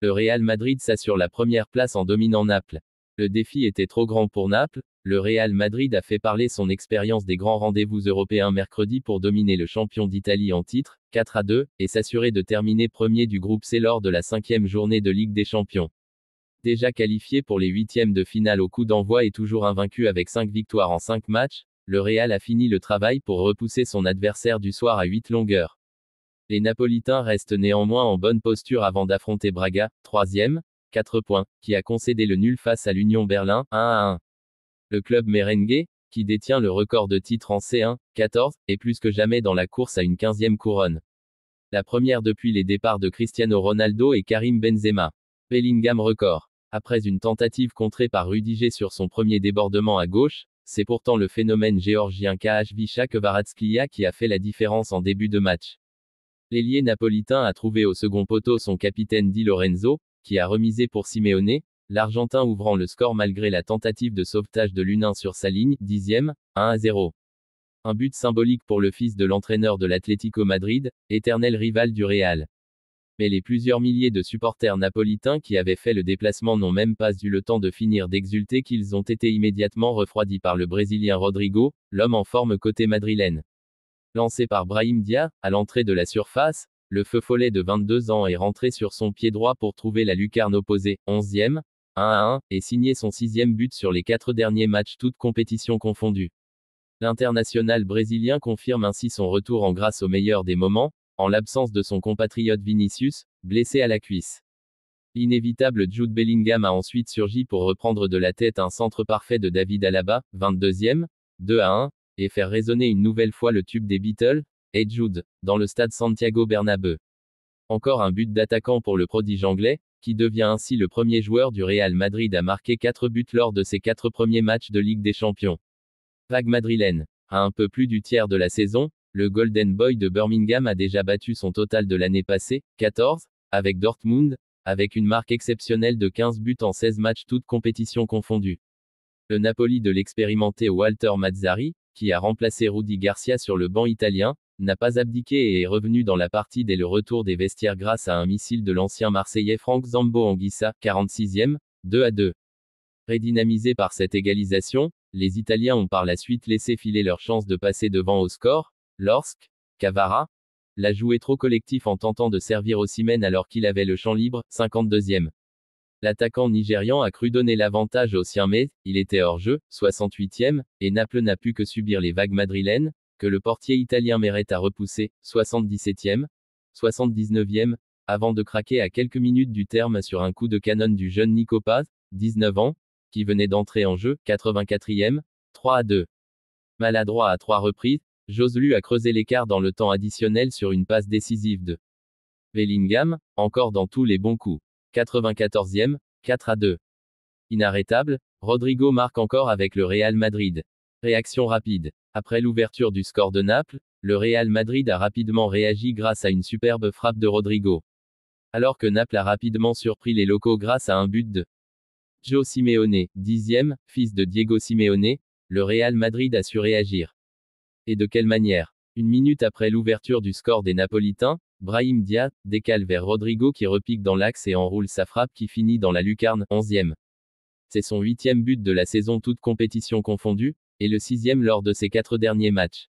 Le Real Madrid s'assure la première place en dominant Naples. Le défi était trop grand pour Naples. Le Real Madrid a fait parler son expérience des grands rendez-vous européens mercredi pour dominer le champion d'Italie en titre, 4-2, et s'assurer de terminer premier du groupe C lors de la 5e journée de Ligue des Champions. Déjà qualifié pour les huitièmes de finale au coup d'envoi et toujours invaincu avec 5 victoires en 5 matchs, le Real a fini le travail pour repousser son adversaire du soir à 8 longueurs. Les Napolitains restent néanmoins en bonne posture avant d'affronter Braga, 3e, 4 points, qui a concédé le nul face à l'Union Berlin, 1-1. Le club merengue, qui détient le record de titres en C1, 14, est plus que jamais dans la course à une 15e couronne. La première depuis les départs de Cristiano Ronaldo et Karim Benzema. Bellingham record. Après une tentative contrée par Rudiger sur son premier débordement à gauche, c'est pourtant le phénomène géorgien Khvicha Kvaratskhelia qui a fait la différence en début de match. L'ailier napolitain a trouvé au second poteau son capitaine Di Lorenzo, qui a remisé pour Simeone, l'Argentin ouvrant le score malgré la tentative de sauvetage de l'U1 sur sa ligne, 10e, 1-0. Un but symbolique pour le fils de l'entraîneur de l'Atlético Madrid, éternel rival du Real. Mais les plusieurs milliers de supporters napolitains qui avaient fait le déplacement n'ont même pas eu le temps de finir d'exulter qu'ils ont été immédiatement refroidis par le Brésilien Rodrigo, l'homme en forme côté madrilène. Lancé par Brahim Diaz, à l'entrée de la surface, le feu follet de 22 ans est rentré sur son pied droit pour trouver la lucarne opposée, 11e, 1-1, et signer son 6e but sur les 4 derniers matchs toutes compétitions confondues. L'international brésilien confirme ainsi son retour en grâce au meilleur des moments, en l'absence de son compatriote Vinicius, blessé à la cuisse. L'inévitable Jude Bellingham a ensuite surgi pour reprendre de la tête un centre parfait de David Alaba, 22e, 2-1, et faire résonner une nouvelle fois le tube des Beatles, Hey Jude, dans le stade Santiago Bernabéu. Encore un but d'attaquant pour le prodige anglais, qui devient ainsi le premier joueur du Real Madrid à marquer 4 buts lors de ses 4 premiers matchs de Ligue des Champions. Vague madrilène. À un peu plus du tiers de la saison, le Golden Boy de Birmingham a déjà battu son total de l'année passée, 14, avec Dortmund, avec une marque exceptionnelle de 15 buts en 16 matchs toutes compétitions confondues. Le Napoli de l'expérimenté Walter Mazzarri, qui a remplacé Rudi Garcia sur le banc italien, n'a pas abdiqué et est revenu dans la partie dès le retour des vestiaires grâce à un missile de l'ancien Marseillais Franck Zambo Anguissa, 46e, 2-2. Redynamisés par cette égalisation, les Italiens ont par la suite laissé filer leur chance de passer devant au score, lorsque Cavara l'a joué trop collectif en tentant de servir Osimhen alors qu'il avait le champ libre, 52e. L'attaquant nigérian a cru donner l'avantage aux siens mais, il était hors jeu, 68e, et Naples n'a pu que subir les vagues madrilènes, que le portier italien Meret a repoussé, 77e, 79e, avant de craquer à quelques minutes du terme sur un coup de canon du jeune Nico Paz, 19 ans, qui venait d'entrer en jeu, 84e, 3-2. Maladroit à 3 reprises, Joselu a creusé l'écart dans le temps additionnel sur une passe décisive de Bellingham, encore dans tous les bons coups. 94e, 4-2. Inarrêtable, Rodrigo marque encore avec le Real Madrid. Réaction rapide. Après l'ouverture du score de Naples, le Real Madrid a rapidement réagi grâce à une superbe frappe de Rodrigo. Alors que Naples a rapidement surpris les locaux grâce à un but de Joe Simeone, 10e, fils de Diego Simeone, le Real Madrid a su réagir. Et de quelle manière? Une minute après l'ouverture du score des Napolitains, Brahim Diaz décale vers Rodrigo qui repique dans l'axe et enroule sa frappe qui finit dans la lucarne, 11e. C'est son 8e but de la saison toute compétition confondue, et le 6e lors de ses 4 derniers matchs.